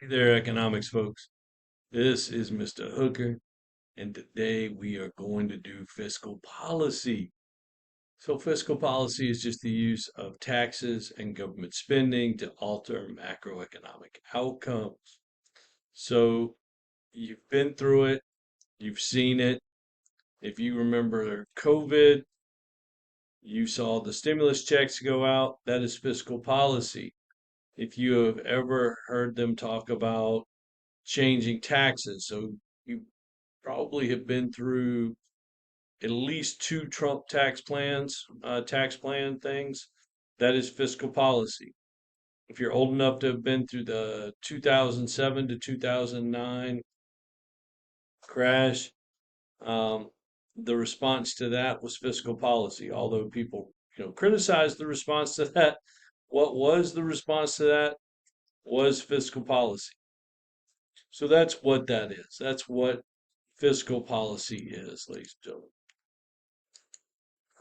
Hey there, economics folks. This is Mr. Hooker, and today we are going to do fiscal policy. So, fiscal policy is just the use of taxes and government spending to alter macroeconomic outcomes. So, you've been through it, you've seen it. If you remember COVID, you saw the stimulus checks go out. That is fiscal policy. If you have ever heard them talk about changing taxes, so you probably have been through at least two Trump tax plan things. That is fiscal policy. If you're old enough to have been through the 2007 to 2009 crash, um, the response to that was fiscal policy. Although people, criticized the response to that, what was the response to that was fiscal policy. So that's what that is. That's what fiscal policy is, ladies and gentlemen.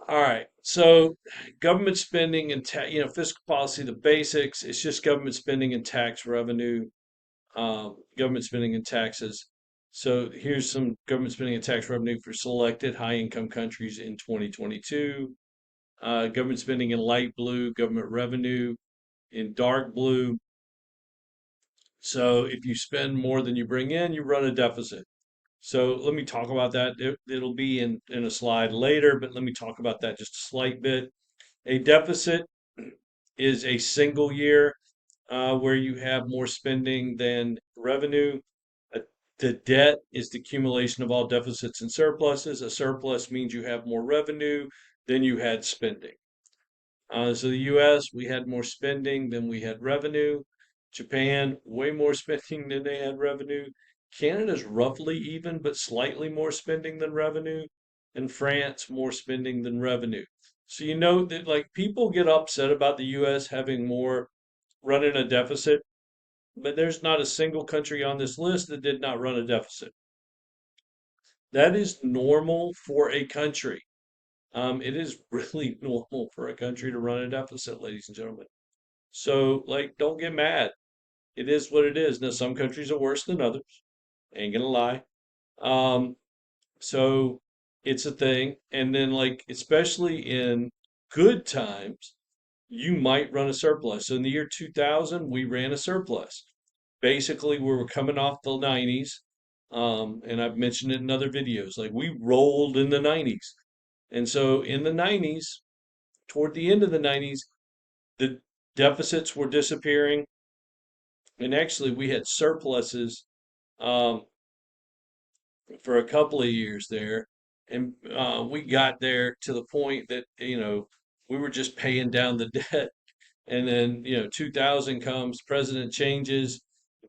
All right. So government spending and fiscal policy, the basics, it's just government spending and tax revenue, government spending and taxes. So here's some government spending and tax revenue for selected high income countries in 2022. Government spending in light blue, government revenue in dark blue. So if you spend more than you bring in, you run a deficit. So let me talk about that. It'll be in a slide later, but let me talk about that just a slight bit. A deficit is a single year where you have more spending than revenue. Uh, the debt is the accumulation of all deficits and surpluses. A surplus means you have more revenue than you had spending. So the US, we had more spending than we had revenue. Japan, way more spending than they had revenue. Canada's roughly even, but slightly more spending than revenue. And France, more spending than revenue. So you know that like people get upset about the US having more running a deficit, but there's not a single country on this list that did not run a deficit. That is normal for a country. It is really normal for a country to run a deficit, ladies and gentlemen. So, like, don't get mad. It is what it is. Now, some countries are worse than others. Ain't gonna lie. Um, so it's a thing. And then, like, especially in good times, you might run a surplus. So in the year 2000, we ran a surplus. Basically, we were coming off the 90s. And I've mentioned it in other videos. Like, we rolled in the 90s. And so in the 90s, toward the end of the 90s, the deficits were disappearing, and actually we had surpluses um, for a couple of years there, and we got there to the point that we were just paying down the debt, and then 2000 comes, president changes,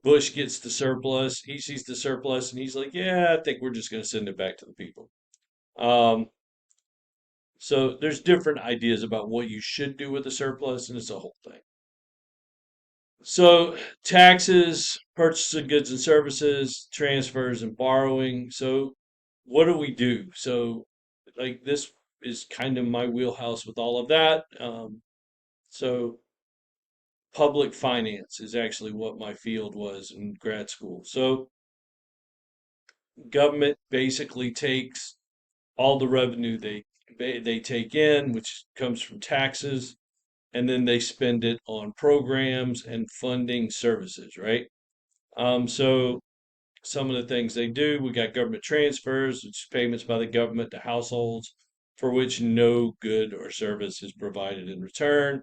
Bush gets the surplus, he sees the surplus, and he's like, yeah, I think we're just going to send it back to the people. Um, so there's different ideas about what you should do with the surplus, and it's a whole thing. So taxes, purchase of goods and services, transfers and borrowing. So what do we do? So like this is kind of my wheelhouse with all of that. So public finance is actually what my field was in grad school. So government basically takes all the revenue they take in, which comes from taxes, and then they spend it on programs and funding services, right? So some of the things they do, we got government transfers, which is payments by the government to households for which no good or service is provided in return.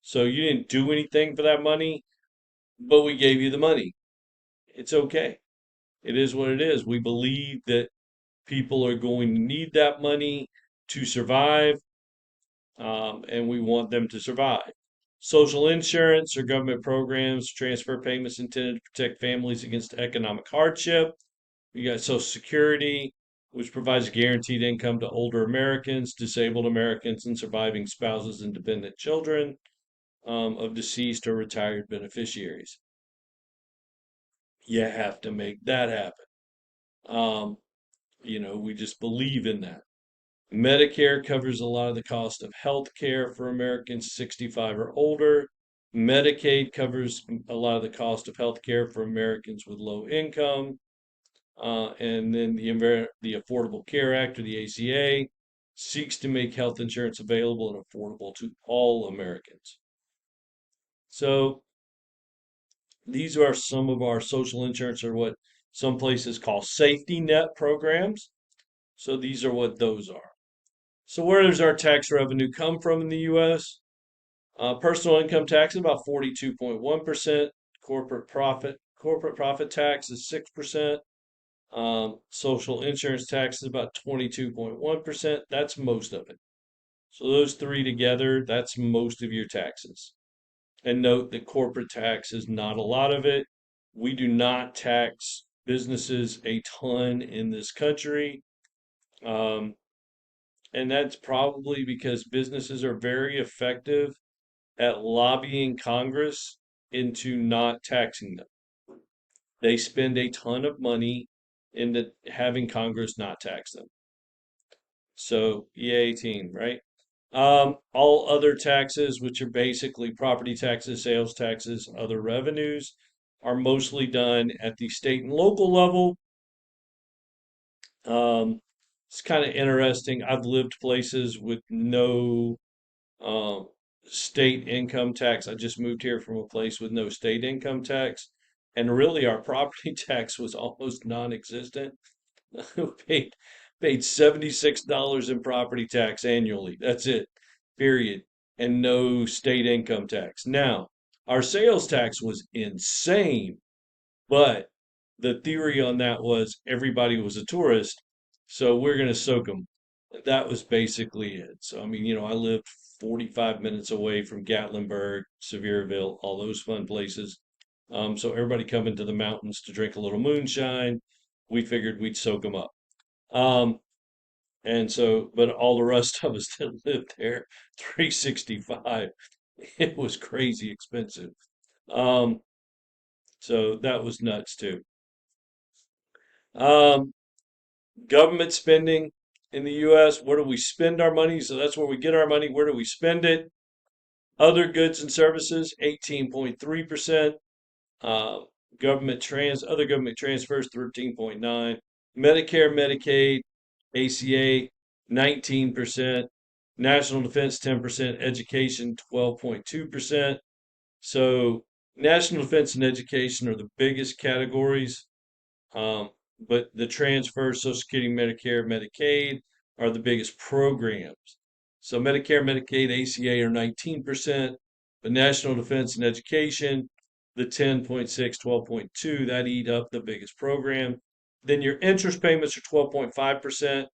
So you didn't do anything for that money, but we gave you the money. It's okay. It is what it is. We believe that people are going to need that money to survive, and we want them to survive. Social insurance or government programs, transfer payments intended to protect families against economic hardship. You got Social Security, which provides guaranteed income to older Americans, disabled Americans, and surviving spouses and dependent children of deceased or retired beneficiaries. You have to make that happen. Um, we just believe in that. Medicare covers a lot of the cost of health care for Americans 65 or older. Medicaid covers a lot of the cost of health care for Americans with low income. And then the Affordable Care Act, or the ACA, seeks to make health insurance available and affordable to all Americans. So these are some of our social insurance, or what some places call safety net programs. So these are what those are. So where does our tax revenue come from in the U.S.? Personal income tax is about 42.1%. Corporate profit tax is 6%. Social insurance tax is about 22.1%. That's most of it. So those three together, that's most of your taxes. And note that corporate tax is not a lot of it. We do not tax businesses a ton in this country. Um, and that's probably because businesses are very effective at lobbying Congress into not taxing them. They spend a ton of money into having Congress not tax them. So, yay, team, right? All other taxes, which are basically property taxes, sales taxes, other revenues, are mostly done at the state and local level. It's kind of interesting. I've lived places with no um, state income tax. I just moved here from a place with no state income tax, and really our property tax was almost non-existent. We paid $76 in property tax annually. That's it, period, and no state income tax. Now, our sales tax was insane, but the theory on that was everybody was a tourist, so we're going to soak them. That was basically it. So, I mean, I lived 45 minutes away from Gatlinburg, Sevierville, all those fun places. So everybody coming to the mountains to drink a little moonshine, we figured we'd soak them up. Um, and so, but all the rest of us that lived there, 365, it was crazy expensive. Um, so that was nuts too. Um, Government spending in the U.S., where do we spend our money? So that's where we get our money. Where do we spend it? Other goods and services, 18.3%. Uh, other government transfers, 13.9. Medicare, Medicaid, ACA, 19%. National defense, 10%. Education, 12.2%. So national defense and education are the biggest categories. Um, but the transfers, Social Security, Medicare, Medicaid, are the biggest programs. So Medicare, Medicaid, ACA are 19%, but National Defense and Education, the 10.6, 12.2, that eat up the biggest program. Then your interest payments are 12.5%, and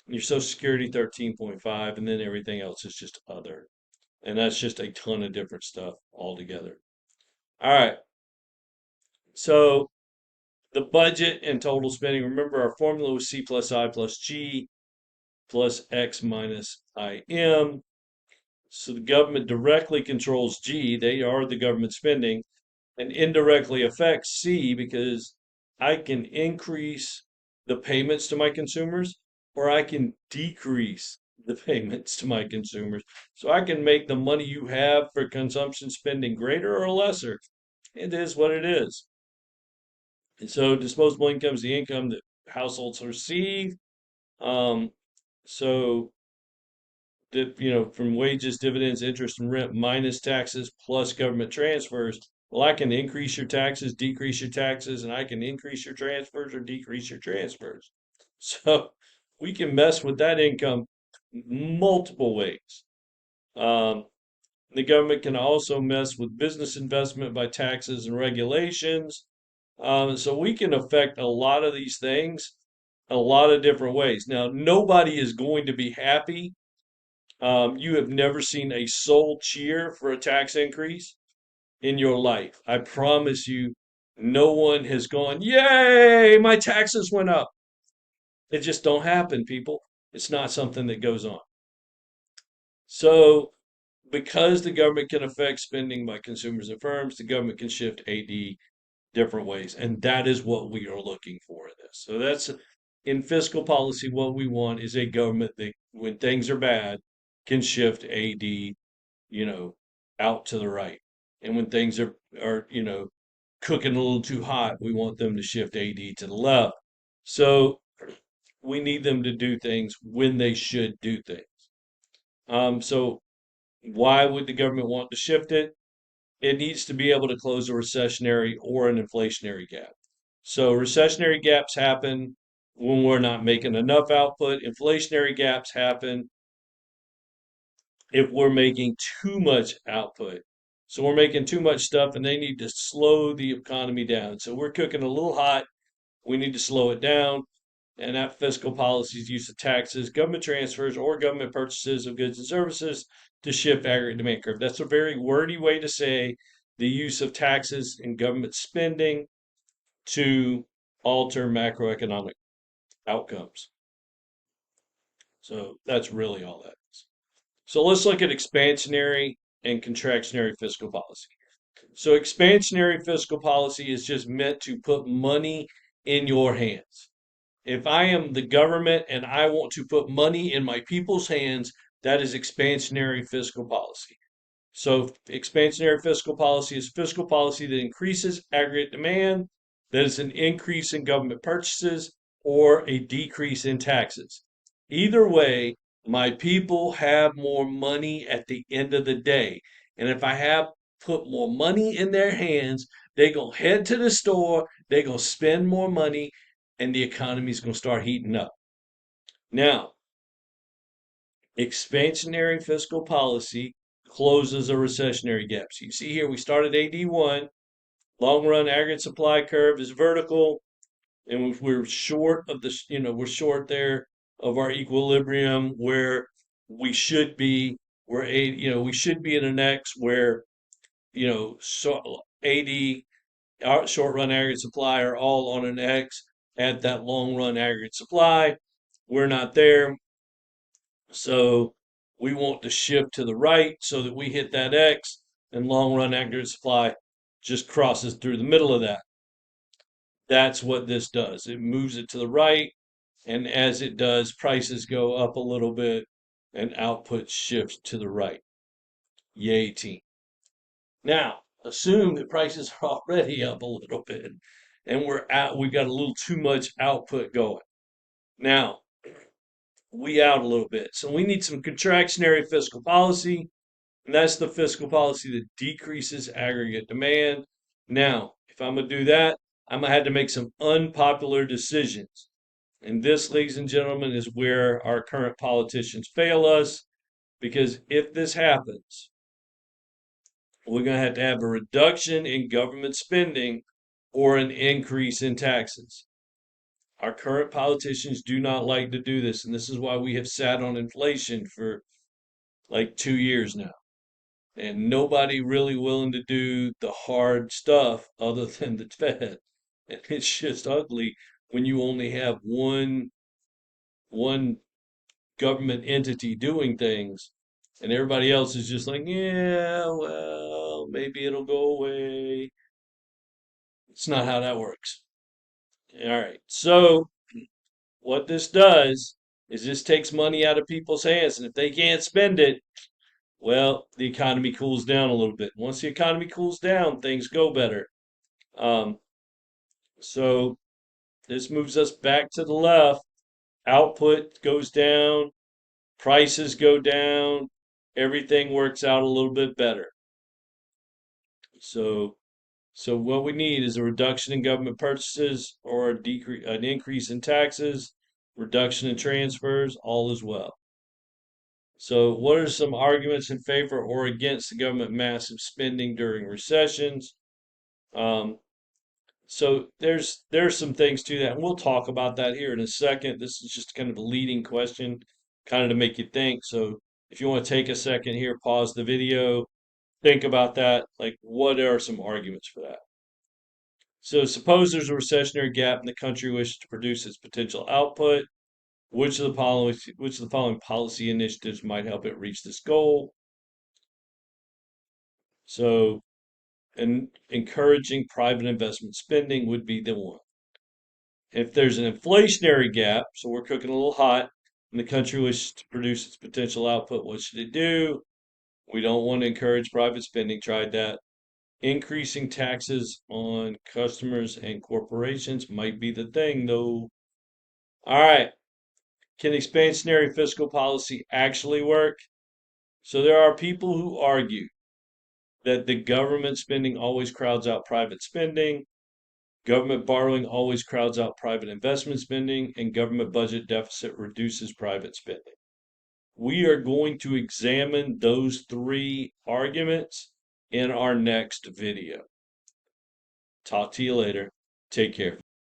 your Social Security 13.5, and then everything else is just other. And that's just a ton of different stuff altogether. All right. So the budget and total spending. Remember, our formula was C plus I plus G plus X minus IM. So the government directly controls G. They are the government spending, and indirectly affects C because I can increase the payments to my consumers, or I can decrease the payments to my consumers. So I can make the money you have for consumption spending greater or lesser. It is what it is. And so disposable income is the income that households receive. Um, so from wages, dividends, interest, and rent minus taxes plus government transfers. Well, I can increase your taxes, decrease your taxes, and I can increase your transfers or decrease your transfers. So we can mess with that income multiple ways. Um, the government can also mess with business investment by taxes and regulations. So we can affect a lot of these things a lot of different ways. Now, nobody is going to be happy. You have never seen a soul cheer for a tax increase in your life. I promise you, no one has gone, yay, my taxes went up. It just don't happen, people. It's not something that goes on. So, because the government can affect spending by consumers and firms, the government can shift AD different ways. And that is what we are looking for in this. So that's in fiscal policy, what we want is a government that, when things are bad, can shift AD, you know, out to the right And when things are cooking a little too hot, we want them to shift AD to the left. So we need them to do things when they should do things. So why would the government want to shift it? It needs to be able to close a recessionary or an inflationary gap. So recessionary gaps happen when we're not making enough output. Inflationary gaps happen if we're making too much output. So we're making too much stuff and they need to slow the economy down. So we're cooking a little hot. We need to slow it down. And that fiscal policy's use of taxes, government transfers, or government purchases of goods and services to shift aggregate demand curve. That's a very wordy way to say the use of taxes and government spending to alter macroeconomic outcomes. So that's really all that is. So let's look at expansionary and contractionary fiscal policy. So expansionary fiscal policy is just meant to put money in your hands. If I am the government and I want to put money in my people's hands, that is expansionary fiscal policy. So expansionary fiscal policy is fiscal policy that increases aggregate demand, that is an increase in government purchases, or a decrease in taxes. Either way, my people have more money at the end of the day. And if I have put more money in their hands, they're going to head to the store, they're going to spend more money, and the economy is going to start heating up. Now, expansionary fiscal policy closes a recessionary gap. So you see here, we started AD1, long run aggregate supply curve is vertical, and we're short of this, we're short there of our equilibrium where we should be. We should be in an X where, so AD, our short run aggregate supply are all on an X at that long run aggregate supply. We're not there. So we want to shift to the right so that we hit that X and long run aggregate supply just crosses through the middle of that. That's what this does. It moves it to the right. And as it does, prices go up a little bit and output shifts to the right. Yay, team. Now, assume that prices are already up a little bit and we've got a little too much output going. Now, we out a little bit. So we need some contractionary fiscal policy, and that's the fiscal policy that decreases aggregate demand. Now, if I'm going to do that, I'm going to have to make some unpopular decisions. And this, ladies and gentlemen, is where our current politicians fail us, because if this happens, we're going to have a reduction in government spending or an increase in taxes. Our current politicians do not like to do this, and this is why we have sat on inflation for like 2 years now. And nobody really willing to do the hard stuff other than the Fed. And it's just ugly when you only have one government entity doing things, and everybody else is just like, yeah, well, maybe it'll go away. It's not how that works. All right. So what this does is this takes money out of people's hands, and if they can't spend it, well, the economy cools down a little bit. Once the economy cools down, things go better. Um, so this moves us back to the left. Output goes down, prices go down, everything works out a little bit better. So, so what we need is a reduction in government purchases or an increase in taxes, reduction in transfers, all as well. So, what are some arguments in favor or against the government massive spending during recessions? Um, so there's some things to that, and we'll talk about that here in a second. This is just kind of a leading question, kind of to make you think. So if you want to take a second here, pause the video, think about that. Like, what are some arguments for that? So suppose there's a recessionary gap and the country wishes to produce its potential output. Which of the following policy initiatives might help it reach this goal? So, and encouraging private investment spending would be the one. If there's an inflationary gap, so we're cooking a little hot, and the country wishes to produce its potential output, what should it do? We don't want to encourage private spending. Tried that. Increasing taxes on customers and corporations might be the thing, though. All right. Can expansionary fiscal policy actually work? So there are people who argue that the government spending always crowds out private spending, government borrowing always crowds out private investment spending, and government budget deficit reduces private spending. We are going to examine those three arguments in our next video. Talk to you later. Take care.